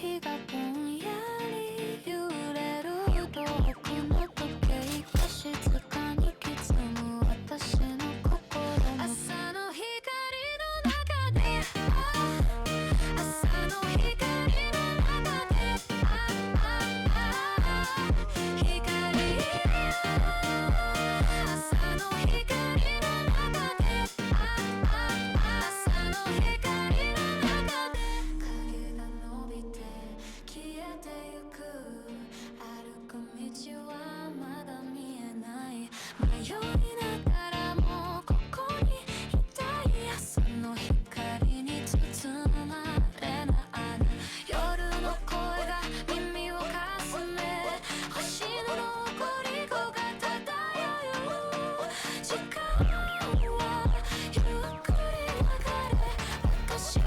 日がぼんやり揺れる遠くの時計が静かに刻む私の心も朝の光の中で朝の光の中で光朝の光の中で朝の光の中で影が伸びて消えてゆく歩く道はまだ見えない迷いながらもここにいたい朝の光に包まれない夜の声が耳をかすめ星の残り子が漂う時間はゆっくり流れ私は